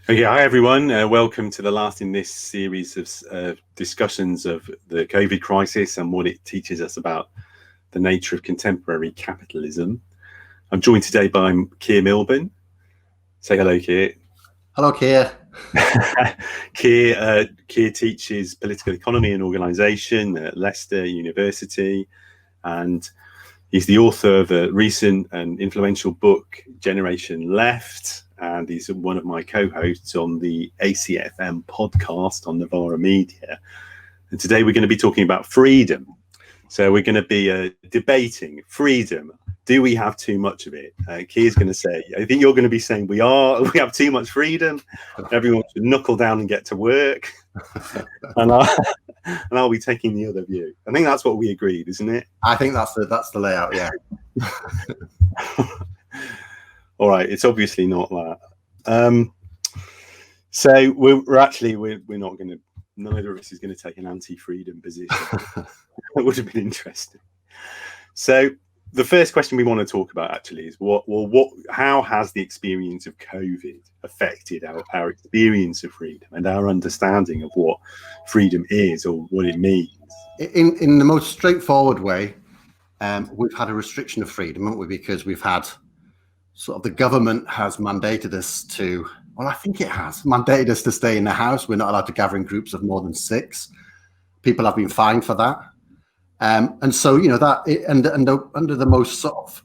Okay, hi everyone. Welcome to the last in this series of discussions of the COVID crisis and what it teaches us about the nature of contemporary capitalism. I'm joined today by Keir Milburn. Say hello, Keir. Hello, Keir. Keir teaches political economy and organisation at Leicester University, and he's the author of a recent and influential book, Generation Left, and he's one of my co-hosts on the ACFM podcast on Novara Media. And today we're going to be talking about freedom. So we're going to be debating freedom. Do we have too much of it? Keir's going to say, I think you're going to be saying we have too much freedom. Everyone should knuckle down and get to work. and I'll be taking the other view. I think that's what we agreed, isn't it? I think that's the layout, yeah. All right, it's obviously not that. So we're not going to. Neither of us is going to take an anti-freedom position. That would have been interesting. So the first question we want to talk about actually is how has the experience of COVID affected our experience of freedom and our understanding of what freedom is or what it means? In the most straightforward way, we've had a restriction of freedom, haven't we? Because we've had sort of the government has mandated us to. Well, I think it has mandated us to stay in the house. We're not allowed to gather in groups of more than 6. People have been fined for that. And so, under the most sort of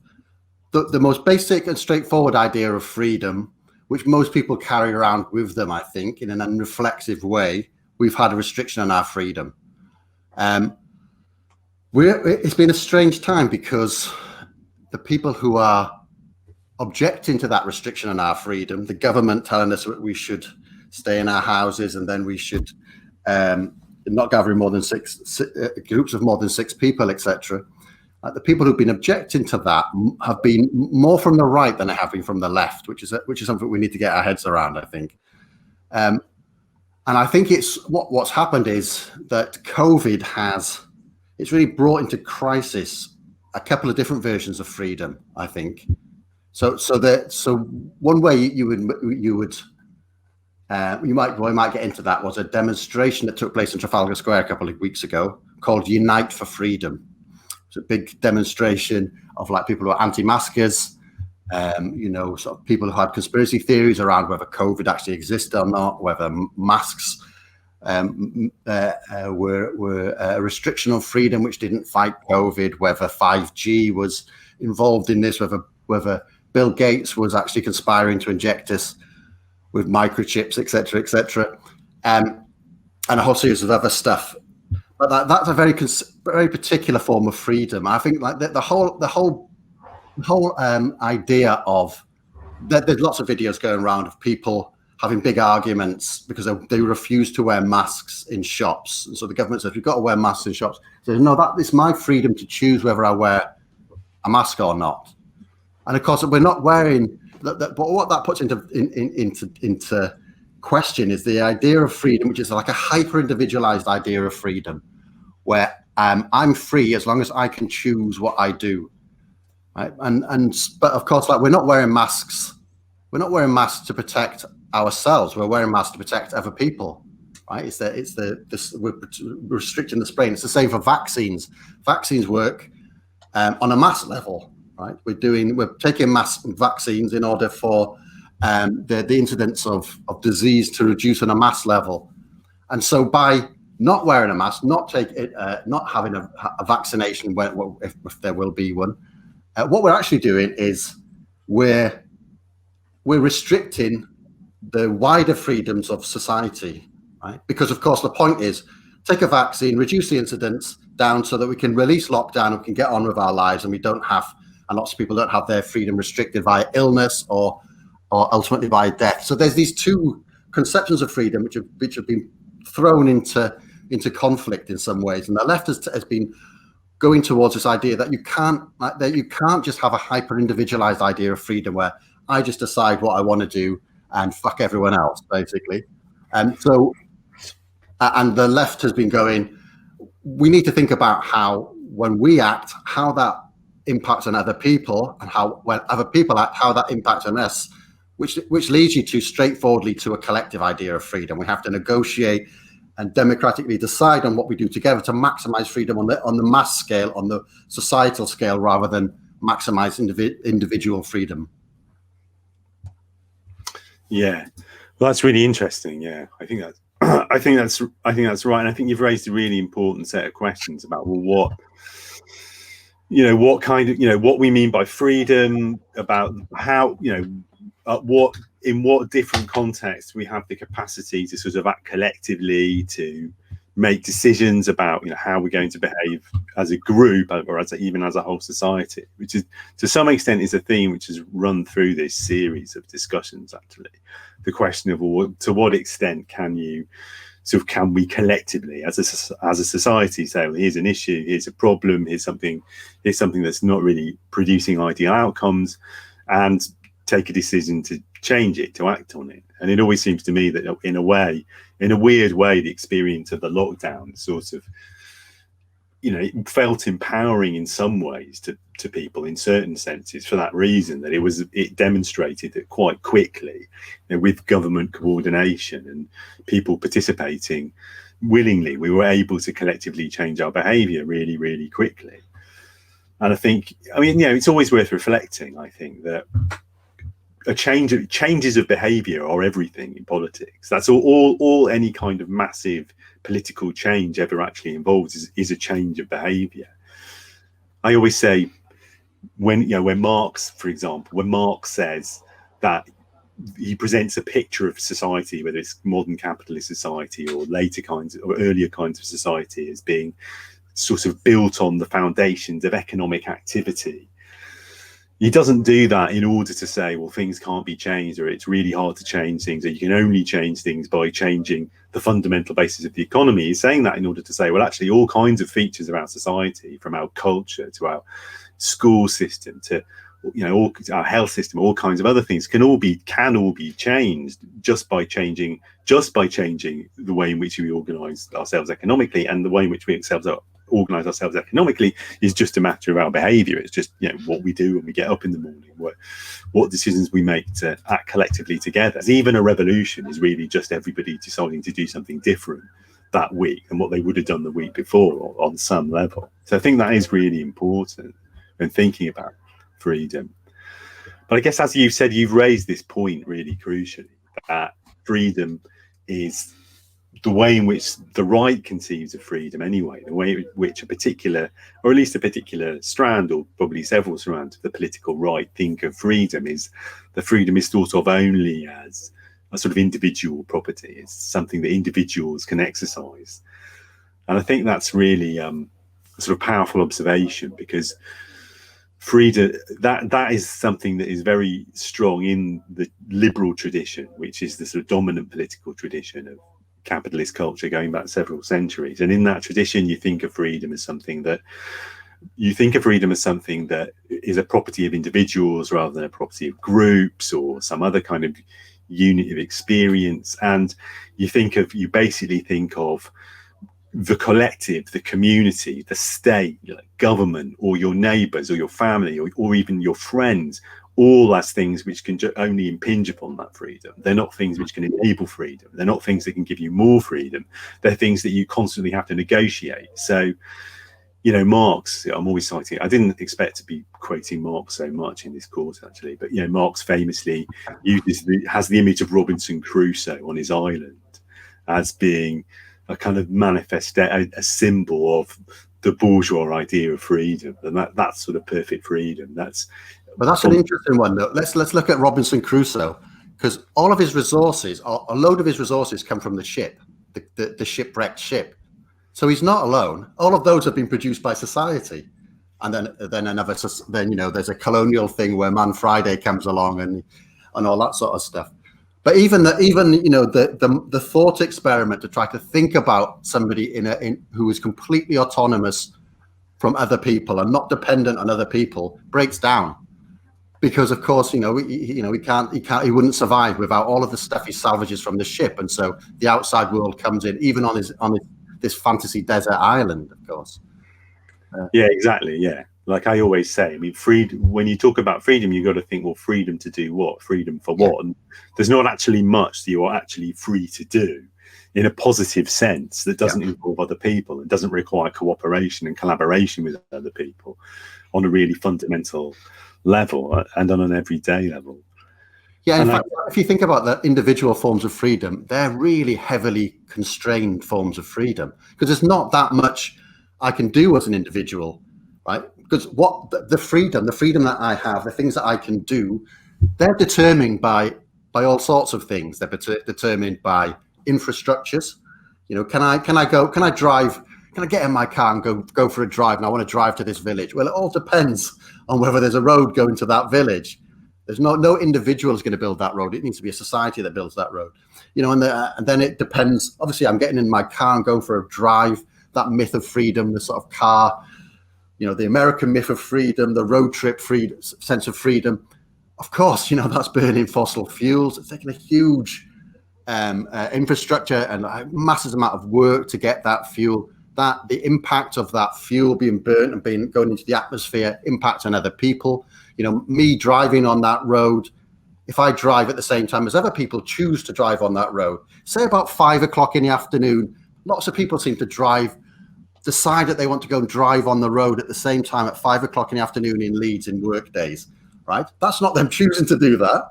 the most basic and straightforward idea of freedom, which most people carry around with them, I think, in an unreflexive way, we've had a restriction on our freedom. It's been a strange time because the people who are objecting to that restriction on our freedom, the government telling us that we should stay in our houses and then we should not gather in more than 6 groups of more than 6 people, etc. The people who've been objecting to that have been more from the right than they have been from the left, which is something we need to get our heads around, I think. And I think what's happened is that COVID it's really brought into crisis a couple of different versions of freedom, I think. So one way you might get into that was a demonstration that took place in Trafalgar Square a couple of weeks ago called Unite for Freedom. It's a big demonstration of like people who are anti-maskers, sort of people who had conspiracy theories around whether COVID actually existed or not, whether masks were a restriction on freedom which didn't fight COVID, whether 5G was involved in this, whether Bill Gates was actually conspiring to inject us with microchips, etc., and a whole series of other stuff. But that's a very particular form of freedom. I think like the whole idea of that. There's lots of videos going around of people having big arguments because they refuse to wear masks in shops, and so the government says we've got to wear masks in shops. So no, it's my freedom to choose whether I wear a mask or not. And of course, we're not wearing that. But what that puts into question is the idea of freedom, which is like a hyper-individualized idea of freedom, where I'm free as long as I can choose what I do. Right? But of course, like we're not wearing masks. We're not wearing masks to protect ourselves. We're wearing masks to protect other people. Right? We're restricting the spraying. It's the same for vaccines. Vaccines work on a mass level. Right, we're taking mass vaccines in order for the incidence of disease to reduce on a mass level, and so by not wearing a mask, not having a vaccination, if there will be one, what we're actually doing is we're restricting the wider freedoms of society, right? Because of course the point is take a vaccine, reduce the incidence down so that we can release lockdown and we can get on with our lives, and lots of people don't have their freedom restricted by illness or ultimately by death. So there's these two conceptions of freedom which have been thrown into conflict in some ways, and the left has been going towards this idea that you can't just have a hyper individualized idea of freedom where I just decide what I want to do and fuck everyone else, basically. And the left has been going, we need to think about how when we act, how that impacts on other people, and how when other people act, how that impacts on us, which leads you to straightforwardly to a collective idea of freedom. We have to negotiate and democratically decide on what we do together to maximize freedom on the mass scale, on the societal scale, rather than maximize individual freedom. Yeah, well, that's really interesting. Yeah, I think that's I think that's right, and I think you've raised a really important set of questions about, well, what kind of, what we mean by freedom, about how, what in what different contexts we have the capacity to sort of act collectively, to make decisions about how we're going to behave as a group, or even as a whole society, which is to some extent is a theme which has run through this series of discussions. Actually, the question of, well, to what extent can we collectively as a society say, well, here's an issue, here's a problem, here's something that's not really producing ideal outcomes, and take a decision to change it, to act on it. And it always seems to me that in a weird way, the experience of the lockdown sort of, it felt empowering in some ways to people in certain senses, for that reason, that it demonstrated that quite quickly, with government coordination and people participating willingly, we were able to collectively change our behavior really, really quickly. And I think, it's always worth reflecting, I think, that changes of behavior are everything in politics. That's all any kind of massive political change ever actually involves is a change of behavior. I always say, when Marx, for example, when Marx says that he presents a picture of society, whether it's modern capitalist society or later kinds or earlier kinds of society, as being sort of built on the foundations of economic activity, he doesn't do that in order to say, well, things can't be changed, or it's really hard to change things, or you can only change things by changing the fundamental basis of the economy. He's saying that in order to say, well, actually, all kinds of features of our society, from our culture to our school system to all our health system, all kinds of other things, can all be changed just by changing the way in which we organize ourselves economically. And the way in which we organize ourselves economically is just a matter of our behavior. It's just what we do when we get up in the morning, what decisions we make to act collectively together. Even a revolution is really just everybody deciding to do something different that week than what they would have done the week before, or on some level. So I think that is really important when thinking about freedom. But I guess, as you said, you've raised this point really crucially, that freedom is the way in which the right conceives of freedom anyway, the way in which a particular, or at least a particular strand, or probably several strands of the political right think of freedom, is that freedom is thought of only as a sort of individual property. It's something that individuals can exercise. And I think that's really a sort of powerful observation, because freedom, that is something that is very strong in the liberal tradition, which is the sort of dominant political tradition of capitalist culture going back several centuries. And in that tradition, you think of freedom as something that is a property of individuals rather than a property of groups or some other kind of unit of experience. And you basically think of the collective, the community, the state, government, or your neighbors, or your family, or even your friends, all as things which can only impinge upon that freedom. They're not things which can enable freedom. They're not things that can give you more freedom. They're things that you constantly have to negotiate. So, Marx, I'm always citing, I didn't expect to be quoting Marx so much in this course, actually, but, Marx famously has the image of Robinson Crusoe on his island as being a kind of a symbol of the bourgeois idea of freedom, and that's sort of perfect freedom. That's an interesting one, though. Let's look at Robinson Crusoe, because all of his resources, a load of his resources, come from the ship, the shipwrecked ship. So he's not alone. All of those have been produced by society, and then there's a colonial thing where Man Friday comes along and all that sort of stuff. But even the thought experiment to try to think about somebody who is completely autonomous from other people and not dependent on other people breaks down, because of course he wouldn't survive without all of the stuff he salvages from the ship, and so the outside world comes in, even on this fantasy desert island, of course. Yeah, exactly. Yeah, like I always say, I mean, when you talk about freedom, you've got to think, well, freedom to do what? Freedom for what? And there's not actually much that you are actually free to do in a positive sense that doesn't involve other people. It doesn't require cooperation and collaboration with other people on a really fundamental level and on an everyday level. Yeah, in fact, if you think about the individual forms of freedom, they're really heavily constrained forms of freedom, because there's not that much I can do as an individual, right? Because what the freedom that I have, the things that I can do, they're determined by all sorts of things. They're determined by infrastructures. You know, can I get in my car and go for a drive, and I want to drive to this village? Well, it all depends on whether there's a road going to that village. There's no individual is going to build that road. It needs to be a society that builds that road. You know, and then it depends. Obviously, I'm getting in my car and going for a drive. That myth of freedom, the sort of car, you know, the American myth of freedom, the road trip sense of freedom. Of course, you know, that's burning fossil fuels. It's taking a huge infrastructure and a massive amount of work to get that fuel. That the impact of that fuel being burnt and going into the atmosphere, impact on other people. You know, me driving on that road, if I drive at the same time as other people choose to drive on that road, say about 5 o'clock in the afternoon, lots of people seem to decide that they want to go and drive on the road at the same time at 5 o'clock in the afternoon in Leeds in work days, right? That's not them choosing to do that.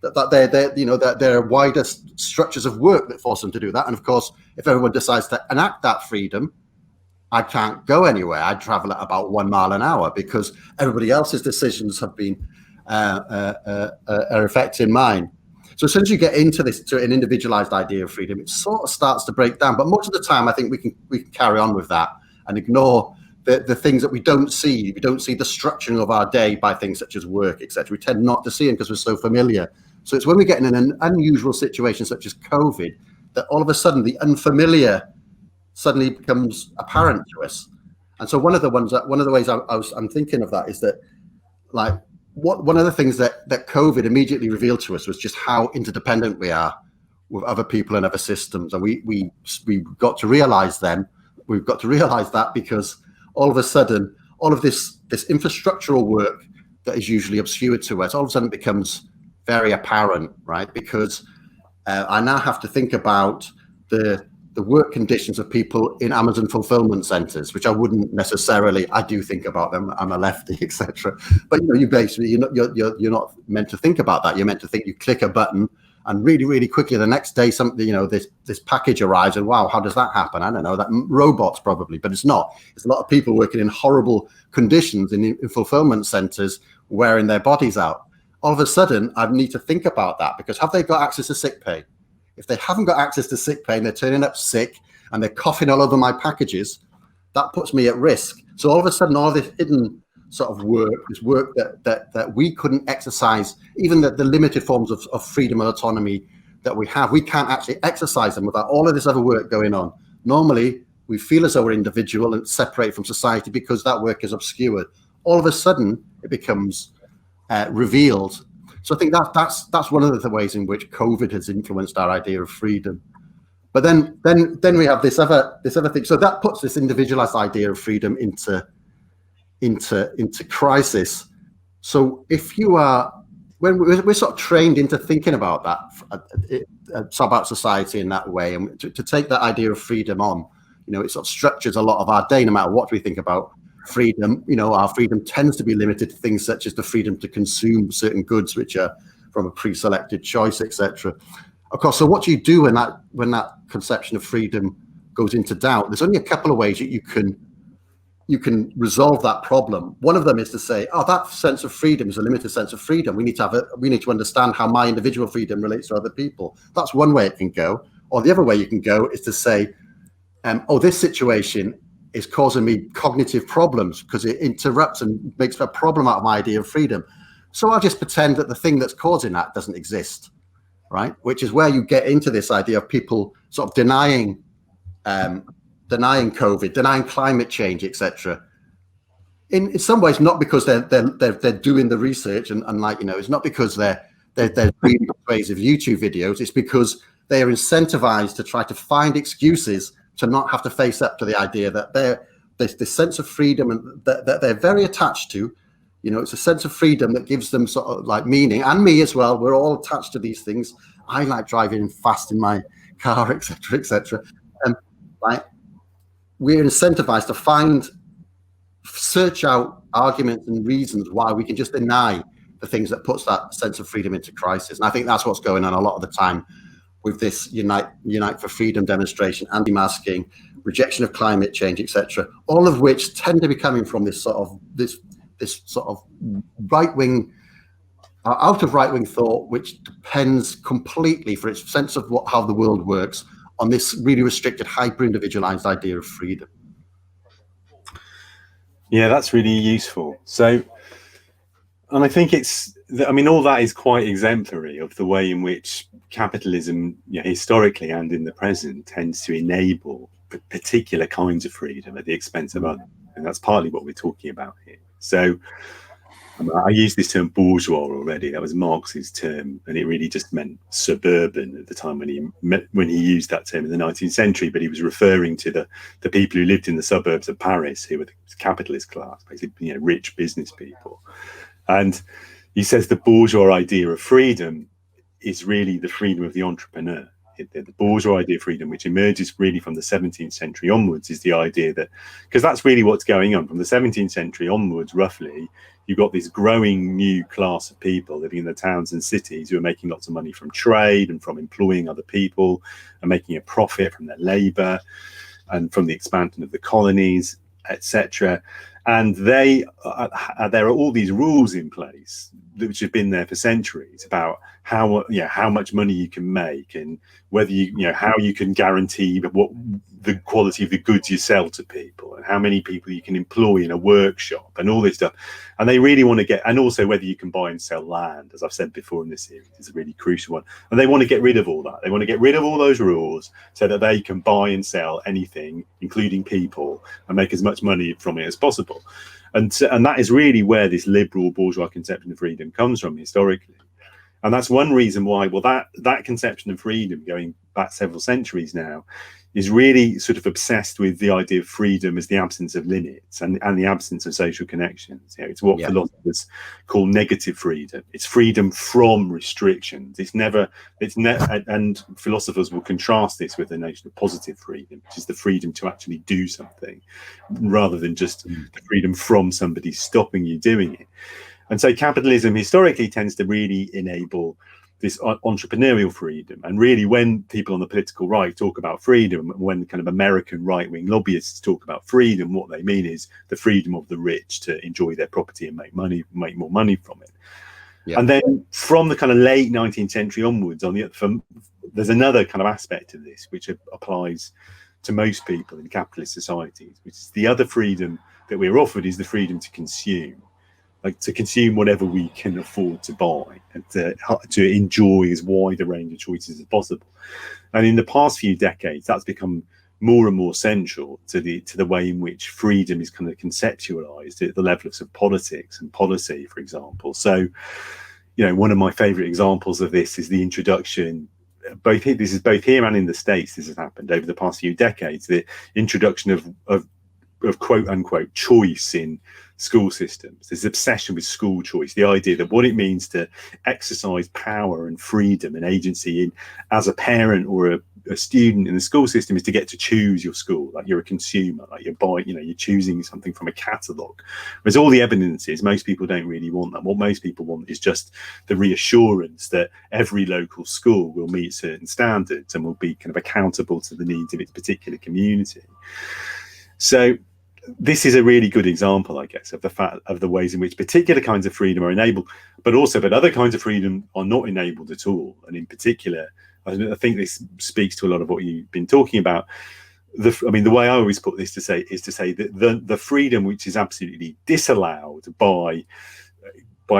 That there are wider structures of work that force them to do that. And of course, if everyone decides to enact that freedom, I can't go anywhere. I travel at about 1 mile an hour because everybody else's decisions have been are affecting mine. So as soon as you get into an individualized idea of freedom, it sort of starts to break down. But most of the time, I think we can carry on with that and ignore the things that we don't see. We don't see the structuring of our day by things such as work, etc. We tend not to see them because we're so familiar. So it's when we get in an unusual situation such as COVID that all of a sudden the unfamiliar suddenly becomes apparent to us. And so one of the ways I'm thinking of that is that, like, one of the things that COVID immediately revealed to us was just how interdependent we are with other people and other systems. And we got to realize we've got to realize that because all of a sudden, all of this infrastructural work that is usually obscured to us, all of a sudden becomes very apparent, right? Because I now have to think about the work conditions of people in Amazon fulfillment centers, which I wouldn't necessarily. I do think about them. I'm a lefty, etc. But you're not meant to think about that. You're meant to think. You click a button, and really, really quickly, the next day, this package arrives, and wow, how does that happen? I don't know. That robots probably, but it's not. It's a lot of people working in horrible conditions in fulfillment centers, wearing their bodies out. All of a sudden, I need to think about that because have they got access to sick pay? If they haven't got access to sick pay and they're turning up sick and they're coughing all over my packages, that puts me at risk. So all of a sudden, all this hidden sort of work, this work that we couldn't exercise, even the limited forms of freedom and autonomy that we have, we can't actually exercise them without all of this other work going on. Normally, we feel as though we're individual and separate from society because that work is obscured. All of a sudden, it becomes revealed. So I think that's one of the ways in which COVID has influenced our idea of freedom. But then we have this other thing. So that puts this individualized idea of freedom into crisis. So if you are, when we're sort of trained into thinking about that, about society in that way, and to take that idea of freedom on, it sort of structures a lot of our day, no matter what we think about freedom. Our freedom tends to be limited to things such as the freedom to consume certain goods, which are from a pre-selected choice, etc. Of course, so what do you do when that conception of freedom goes into doubt? There's only a couple of ways that you can resolve that problem. One of them is to say, that sense of freedom is a limited sense of freedom. We need to understand how my individual freedom relates to other people. That's one way it can go. Or the other way you can go is to say, this situation is causing me cognitive problems because it interrupts and makes a problem out of my idea of freedom. So I'll just pretend that the thing that's causing that doesn't exist, right? Which is where you get into this idea of people sort of denying COVID, denying climate change, etc. In some ways, not because they're doing the research and it's not because they're reading persuasive YouTube videos. It's because they are incentivized to try to find excuses to not have to face up to the idea that this sense of freedom and that they're very attached to. You know, it's a sense of freedom that gives them sort of like meaning, and me as well. We're all attached to these things. I like driving fast in my car, etc., etc. And like, we're incentivized to search out arguments and reasons why we can just deny the things that puts that sense of freedom into crisis. And I think that's what's going on a lot of the time with this Unite for Freedom demonstration, anti-masking, rejection of climate change, etc. All of which tend to be coming from this sort of right-wing, out of right-wing thought, which depends completely for its sense of how the world works on this really restricted, hyper-individualized idea of freedom. Yeah, that's really useful. So, and I think all that is quite exemplary of the way in which capitalism, historically and in the present, tends to enable particular kinds of freedom at the expense of others. And that's partly what we're talking about here. So I used this term bourgeois already. That was Marx's term, and it really just meant suburban at the time when he used that term in the 19th century. But he was referring to the people who lived in the suburbs of Paris, who were the capitalist class, basically, rich business people. And he says the bourgeois idea of freedom is really the freedom of the entrepreneur. The bourgeois idea of freedom, which emerges really from the 17th century onwards, is the idea that, because that's really what's going on from the 17th century onwards, roughly, you've got this growing new class of people living in the towns and cities who are making lots of money from trade and from employing other people and making a profit from their labor and from the expansion of the colonies, etc. And there are all these rules in place which have been there for centuries about how much money you can make and whether how you can guarantee what the quality of the goods you sell to people and how many people you can employ in a workshop and all this stuff. And they really want to and also whether you can buy and sell land, as I've said before in this series, is a really crucial one. And they want to get rid of all that. They want to get rid of all those rules so that they can buy and sell anything, including people, and make as much money from it as possible. And that is really where this liberal bourgeois conception of freedom comes from historically. And that's one reason why, that conception of freedom, going back several centuries now, is really sort of obsessed with the idea of freedom as the absence of limits and the absence of social connections. It's what philosophers call negative freedom. It's freedom from restrictions. And philosophers will contrast this with the notion of positive freedom, which is the freedom to actually do something, rather than just the freedom from somebody stopping you doing it. And so capitalism historically tends to really enable this entrepreneurial freedom. And really, when people on the political right talk about freedom, when kind of American right-wing lobbyists talk about freedom, what they mean is the freedom of the rich to enjoy their property and make more money from it. Yeah. And then from the kind of late 19th century onwards, there's another kind of aspect of this which applies to most people in capitalist societies, which is the other freedom that we're offered is the freedom to consume. Like to consume whatever we can afford to buy and to enjoy as wide a range of choices as possible. And in the past few decades, that's become more and more central to the way in which freedom is kind of conceptualized at the level of politics and policy, for example. So, one of my favorite examples of this is the introduction. This is both here and in the States. This has happened over the past few decades. The introduction of quote unquote choice in school systems. This obsession with school choice, the idea that what it means to exercise power and freedom and agency as a parent or a student in the school system is to get to choose your school. Like you're a consumer, like you're choosing something from a catalogue. Whereas all the evidence is most people don't really want that. What most people want is just the reassurance that every local school will meet certain standards and will be kind of accountable to the needs of its particular community. So this is a really good example, I guess, of the ways in which particular kinds of freedom are enabled, but other kinds of freedom are not enabled at all. And in particular, I think this speaks to a lot of what you've been talking about. The way I always put this is to say that the freedom which is absolutely disallowed by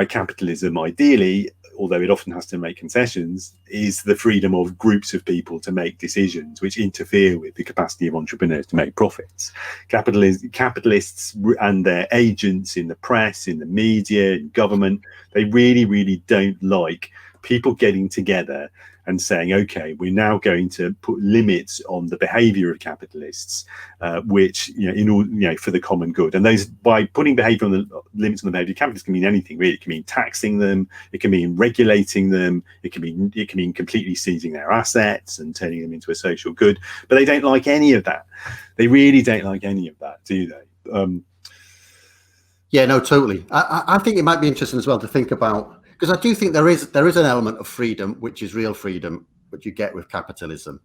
capitalism, ideally, although it often has to make concessions, is the freedom of groups of people to make decisions which interfere with the capacity of entrepreneurs to make profits. Capitalists and their agents in the press, in the media, in government, they really, really don't like people getting together and saying, okay, we're now going to put limits on the behavior of capitalists, which, for the common good. And those, by putting behavior on the limits on the behavior of capitalists, can mean anything really. It can mean taxing them, it can mean regulating them, it can mean completely seizing their assets and turning them into a social good. But they don't like any of that. They really don't like any of that, do they? Yeah, no, totally. I think it might be interesting as well to think about, because I do think there is an element of freedom, which is real freedom, which you get with capitalism.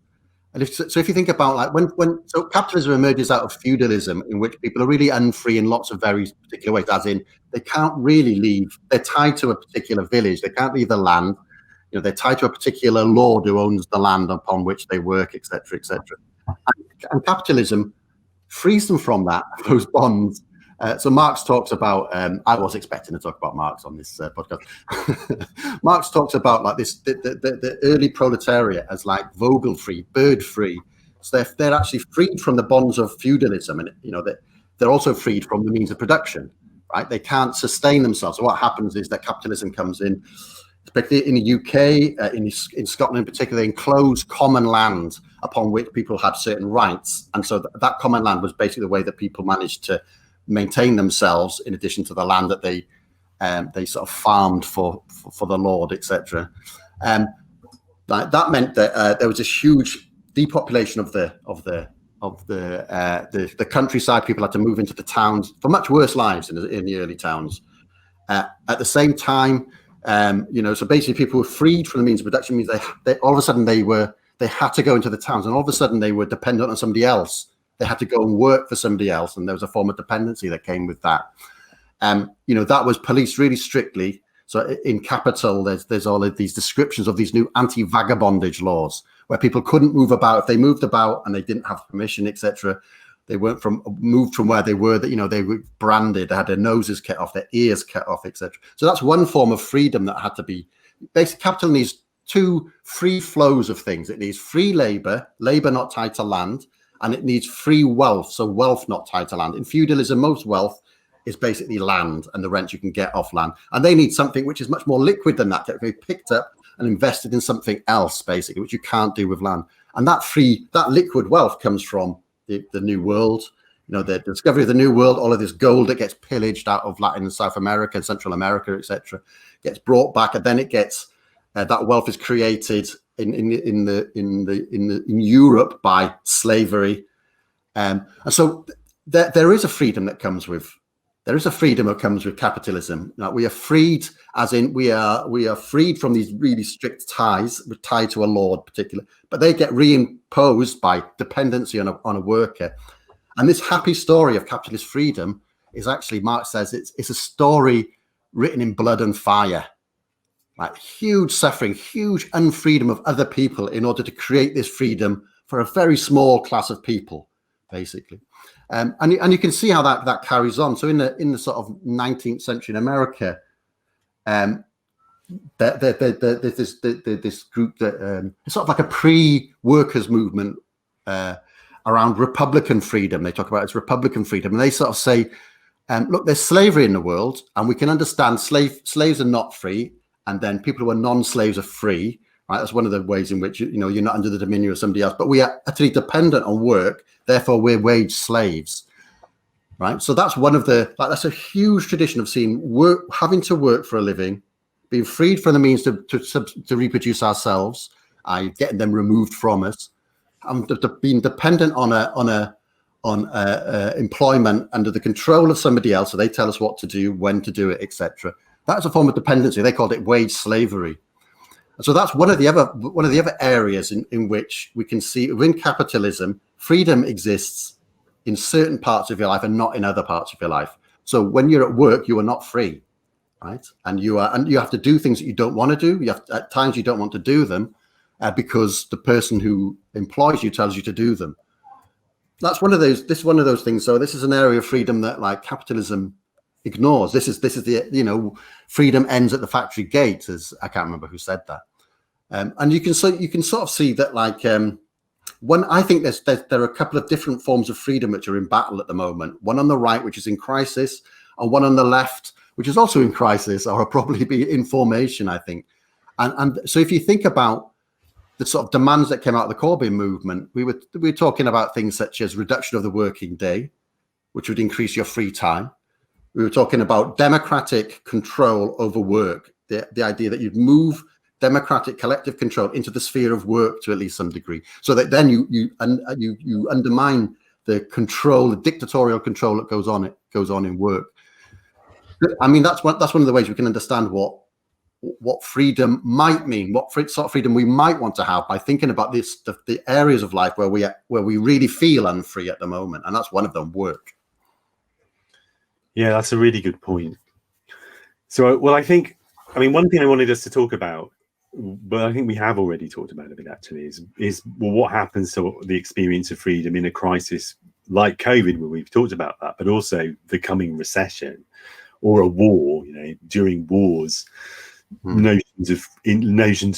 And if you think about, like, when capitalism emerges out of feudalism, in which people are really unfree in lots of very particular ways, as in they can't really leave. They're tied to a particular village. They can't leave the land. They're tied to a particular lord who owns the land upon which they work, etc., etc. And capitalism frees them from those bonds. So Marx talks about, I was expecting to talk about Marx on this podcast. Marx talks about, like, this, the early proletariat as like vogel free, bird free. So they're actually freed from the bonds of feudalism, and they're also freed from the means of production, right? They can't sustain themselves. So what happens is that capitalism comes in, particularly in the UK, in Scotland in particular, they enclosed common land upon which people had certain rights. And so that common land was basically the way that people managed to maintain themselves, in addition to the land that they sort of farmed for the lord, etc. That meant that there was this huge depopulation of the countryside. People had to move into the towns for much worse lives in the early towns. At the same time, so basically people were freed from the means of production. Means they all of a sudden they had to go into the towns, and all of a sudden they were dependent on somebody else. They had to go and work for somebody else, and there was a form of dependency that came with that. That was policed really strictly. So in Capital, there's all of these descriptions of these new anti-vagabondage laws, where people couldn't move about. If they moved about and they didn't have permission, etc., they weren't moved from where they were. That they were branded. They had their noses cut off, their ears cut off, etc. So that's one form of freedom that had to be. Basically, capital needs two free flows of things. It needs free labor not tied to land. And it needs free wealth, so wealth not tied to land. In feudalism, most wealth is basically land and the rent you can get off land. And they need something which is much more liquid than that can be picked up and invested in something else, basically, which you can't do with land. And that liquid wealth comes from the New World. The discovery of the New World, all of this gold that gets pillaged out of Latin and South America and Central America, etc., gets brought back, and then it gets that wealth is created in Europe by slavery, and so there is a freedom that comes with capitalism. Now, we are freed, as in we are freed from these really strict ties. We're tied to a lord, particular, but they get reimposed by dependency on a worker. And this happy story of capitalist freedom is actually, Marx says, it's a story written in blood and fire. Like huge suffering, huge unfreedom of other people in order to create this freedom for a very small class of people, basically. And you can see how that carries on. So in the sort of 19th century in America, there's this group that it's sort of like a pre-workers movement around Republican freedom. They talk about it as Republican freedom, and they sort of say, look, there's slavery in the world, and we can understand slaves are not free. And then people who are non-slaves are free, right? That's one of the ways in which you're not under the dominion of somebody else. But we are utterly dependent on work, therefore we're wage slaves, right? So that's that's a huge tradition of seeing work, having to work for a living, being freed from the means to reproduce ourselves, getting them removed from us, and being dependent on employment under the control of somebody else, so they tell us what to do, when to do it, etc. That's a form of dependency. They called it wage slavery. And so that's one of the other areas in which we can see within capitalism, freedom exists in certain parts of your life and not in other parts of your life. So when you're at work, you are not free, right? And you have to do things that you don't want to do. At times you don't want to do them because the person who employs you tells you to do them. That's one of those. This is one of those things. So this is an area of freedom that, like, capitalism ignores. This is the freedom ends at the factory gate, as I can't remember who said that. And you can sort of see that, like, I think there are a couple of different forms of freedom which are in battle at the moment. One on the right, which is in crisis, and one on the left, which is also in crisis, or will probably be in formation, I think. And so if you think about the sort of demands that came out of the Corbyn movement, we were talking about things such as reduction of the working day, which would increase your free time. We were talking about democratic control over work, the idea that you'd move democratic collective control into the sphere of work to at least some degree, so that then you undermine the control, the dictatorial control that goes on in work. I mean, that's one of the ways we can understand what freedom might mean, what sort of freedom we might want to have by thinking about the areas of life where we really feel unfree at the moment, and that's one of them, work. Yeah, that's a really good point. So, well, I mean, one thing I wanted us to talk about, but I think we have already talked about a bit actually, is well, what happens to the experience of freedom in a crisis like COVID, where we've talked about that, but also the coming recession or a war. You know, during wars, notions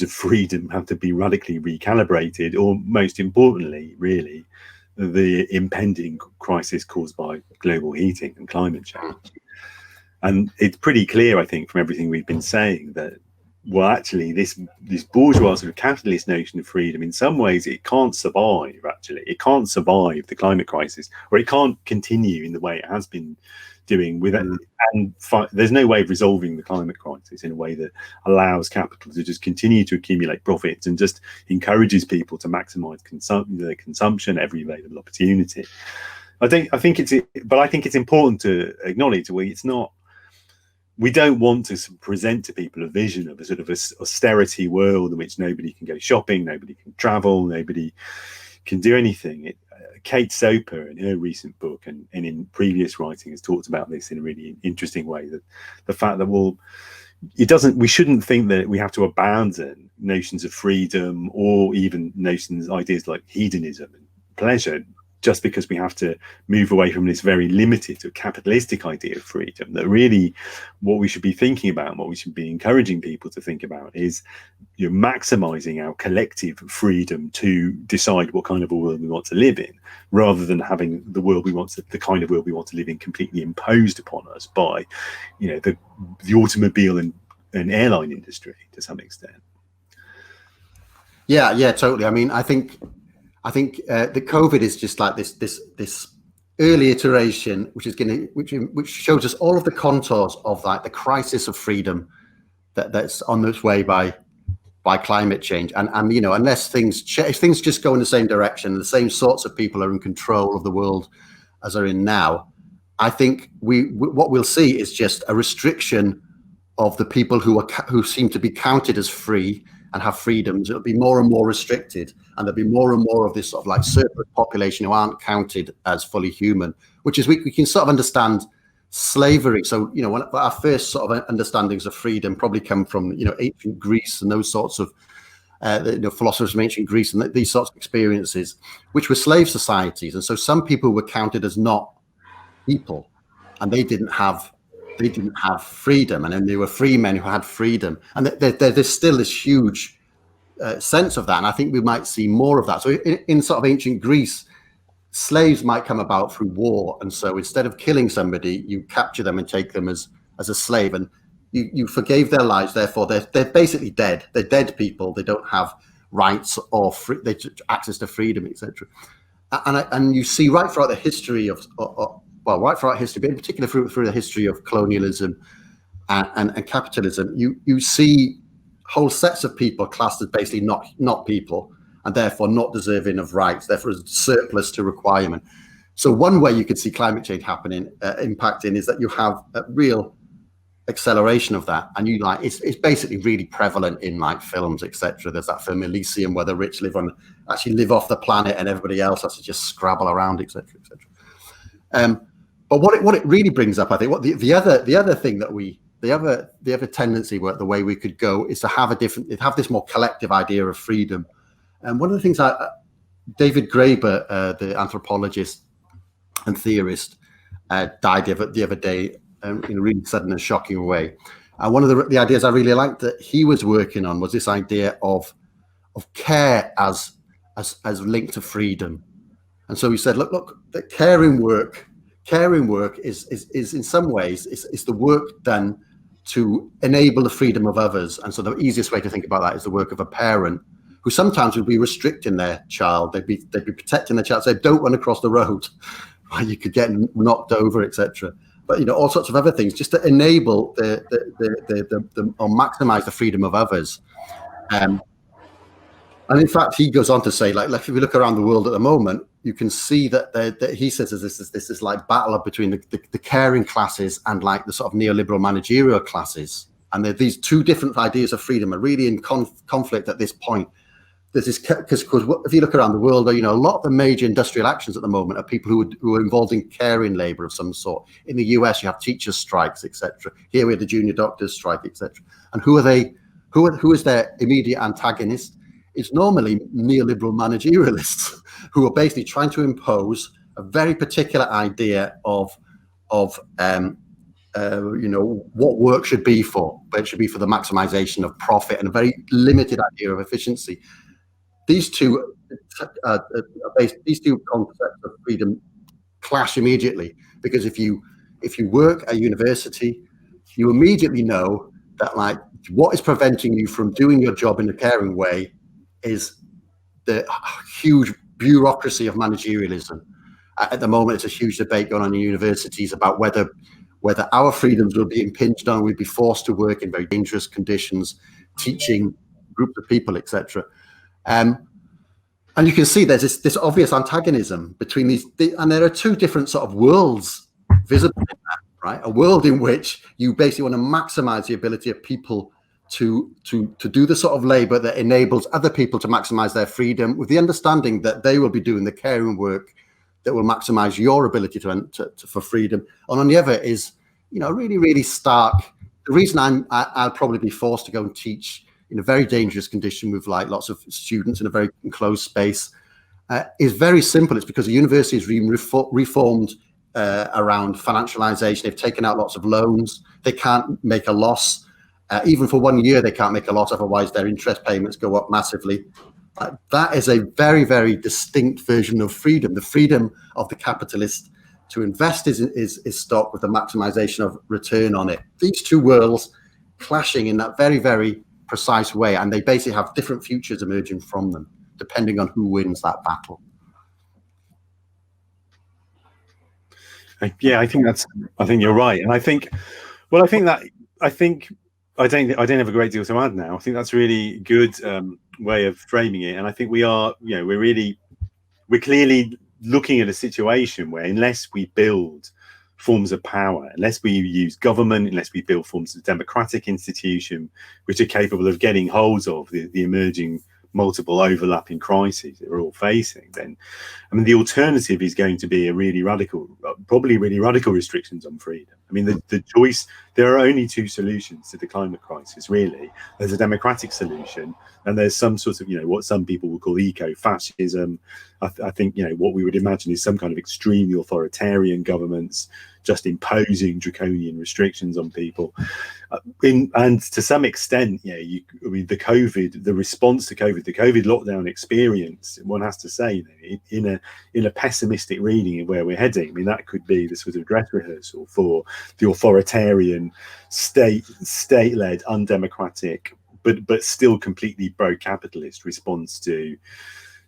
of freedom have to be radically recalibrated, or most importantly, really, the impending crisis caused by global heating and climate change. And it's pretty clear, I think, from everything we've been saying that, well, actually, this bourgeois sort of capitalist notion of freedom, in some ways, it can't survive, actually. It can't survive the climate crisis, or it can't continue in the way it has been doing with it. And there's no way of resolving the climate crisis in a way that allows capital to just continue to accumulate profits and just encourages people to maximize their consumption, every available opportunity. I think it's important to acknowledge we don't want to present to people a vision of a sort of austerity world in which nobody can go shopping, nobody can travel, nobody can do anything. Kate Soper, in her recent book and in previous writing, has talked about this in a really interesting way, that the fact that, well, we shouldn't think that we have to abandon notions of freedom or even ideas like hedonism and pleasure just because we have to move away from this very limited to capitalistic idea of freedom. That really what we should be thinking about and what we should be encouraging people to think about is, you know, maximizing our collective freedom to decide what kind of a world we want to live in, rather than having the kind of world we want to live in completely imposed upon us by, you know, the automobile and airline industry to some extent. Yeah, totally. I mean, I think the COVID is just like this early iteration, which shows us all of the contours of like the crisis of freedom that's on its way by climate change. And you know, unless things just go in the same direction, the same sorts of people are in control of the world as are in now, I think what we'll see is just a restriction of the people who seem to be counted as free and have freedoms. It'll be more and more restricted, and there'll be more and more of this sort of like surplus population who aren't counted as fully human, which is we can sort of understand slavery. So, you know, our first sort of understandings of freedom probably come from, you know, ancient Greece and those sorts of philosophers from ancient Greece and these sorts of experiences, which were slave societies. And so some people were counted as not people, and they didn't have freedom, and then there were free men who had freedom, and there's still this huge sense of that, and I think we might see more of that. So in sort of ancient Greece, slaves might come about through war, and so instead of killing somebody, you capture them and take them as a slave, and you forgave their lives. Therefore, they're basically dead. They're dead people. They don't have rights or access to freedom, etc. And you see right throughout the history right throughout history, but in particular through the history of colonialism and capitalism, you see whole sets of people classed as basically not people, and therefore not deserving of rights, therefore as surplus to requirement. So one way you could see climate change impacting is that you have a real acceleration of that, and it's basically really prevalent in like films, etc. There's that film Elysium where the rich live off the planet and everybody else has to just scrabble around, etc., etc. But what it really brings up, I think, what the other thing that the other tendency, the way we could go, is to have this more collective idea of freedom. And one of the things David Graeber, the anthropologist and theorist, died the other day in a really sudden and shocking way. And one of the ideas I really liked that he was working on was this idea of care as linked to freedom. And so he said, look, that caring work is in some ways is the work done to enable the freedom of others. And so the easiest way to think about that is the work of a parent who sometimes would be restricting their child. They'd be protecting their child, so they don't run across the road, right? You could get knocked over, etc. But you know, all sorts of other things just to enable or maximize the freedom of others. And in fact, he goes on to say, like if we look around the world at the moment, you can see that he says this is like battle between the caring classes and like the sort of neoliberal managerial classes. And these two different ideas of freedom are really in conflict at this point. There's this, because if you look around the world, you know, a lot of the major industrial actions at the moment are people who are involved in caring labor of some sort. In the US, you have teachers' strikes, etc. Here we have the junior doctors' strike, etc. And who are they? Who is their immediate antagonist? It's normally neoliberal managerialists who are basically trying to impose a very particular idea of you know, what work should be for. But it should be for the maximization of profit and a very limited idea of efficiency. These two concepts of freedom clash immediately, because if you work at university, you immediately know that like what is preventing you from doing your job in a caring way is the huge bureaucracy of managerialism. At the moment, it's a huge debate going on in universities about whether our freedoms will be impinged on, we'd be forced to work in very dangerous conditions, teaching groups of people, etc. And you can see there's this obvious antagonism between these, and there are two different sort of worlds visible in that, right? A world in which you basically want to maximize the ability of people to do the sort of labor that enables other people to maximize their freedom, with the understanding that they will be doing the caring work that will maximize your ability for freedom. And on the other is, you know, really, really stark. The reason I'll probably be forced to go and teach in a very dangerous condition with like lots of students in a very enclosed space is very simple. It's because the university has been reformed around financialization. They've taken out lots of loans. They can't make a loss. Even for 1 year, they can't make a loss, otherwise their interest payments go up massively. That is a very, very distinct version of freedom. The freedom of the capitalist to invest his stock with the maximization of return on it. These two worlds clashing in that very, very precise way, and they basically have different futures emerging from them, depending on who wins that battle. Yeah, I think you're right, and I don't have a great deal to add now. I think that's a really good way of framing it, and I think we're clearly looking at a situation where unless we build forms of power, unless we use government, unless we build forms of democratic institution which are capable of getting hold of the emerging multiple overlapping crises that we're all facing, then I mean the alternative is going to be probably really radical restrictions on freedom. I mean the choice, there are only two solutions to the climate crisis really. There's a democratic solution and there's some sort of, you know, what some people would call eco-fascism. I think, you know, what we would imagine is some kind of extremely authoritarian governments just imposing draconian restrictions on people. And to some extent, yeah, I mean, the response to COVID, the COVID lockdown experience, one has to say, in a pessimistic reading of where we're heading, I mean, that could be the sort of dress rehearsal for the authoritarian, state-led, undemocratic, but still completely pro-capitalist response to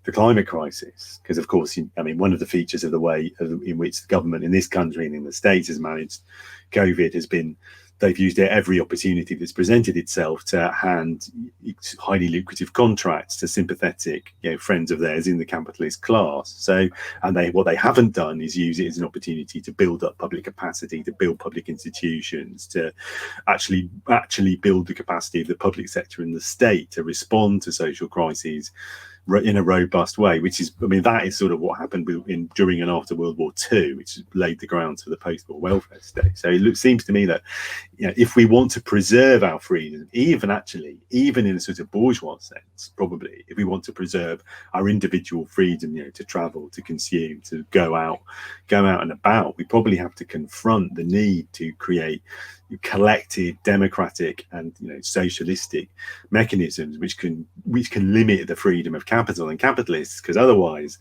the climate crisis. Because of course, I mean, one of the features of the way in which the government in this country and in the States has managed COVID has been they've used every opportunity that's presented itself to hand highly lucrative contracts to sympathetic, you know, friends of theirs in the capitalist class. So, and what they haven't done is use it as an opportunity to build up public capacity, to build public institutions, to actually build the capacity of the public sector and the state to respond to social crises in a robust way, which is, I mean, that is sort of what happened during and after World War II, which laid the ground for the post-war welfare state. So it seems to me that, you know, if we want to preserve our freedom, even in a sort of bourgeois sense, probably, if we want to preserve our individual freedom, you know, to travel, to consume, to go out and about, we probably have to confront the need to create collective, democratic, and, you know, socialistic mechanisms which can limit the freedom of capital and capitalists, because otherwise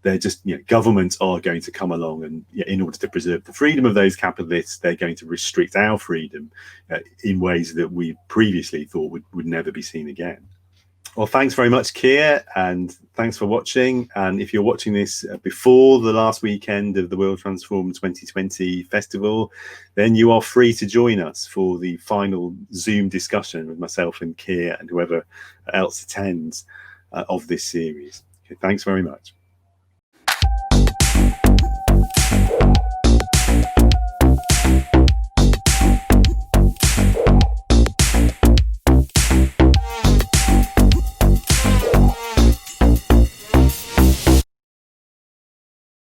they're just, you know, governments are going to come along and, you know, in order to preserve the freedom of those capitalists, they're going to restrict our freedom in ways that we previously thought would never be seen again. Well, thanks very much, Keir, and thanks for watching. And if you're watching this before the last weekend of the World Transform 2020 festival, then you are free to join us for the final Zoom discussion with myself and Keir and whoever else attends of this series. Okay, thanks very much.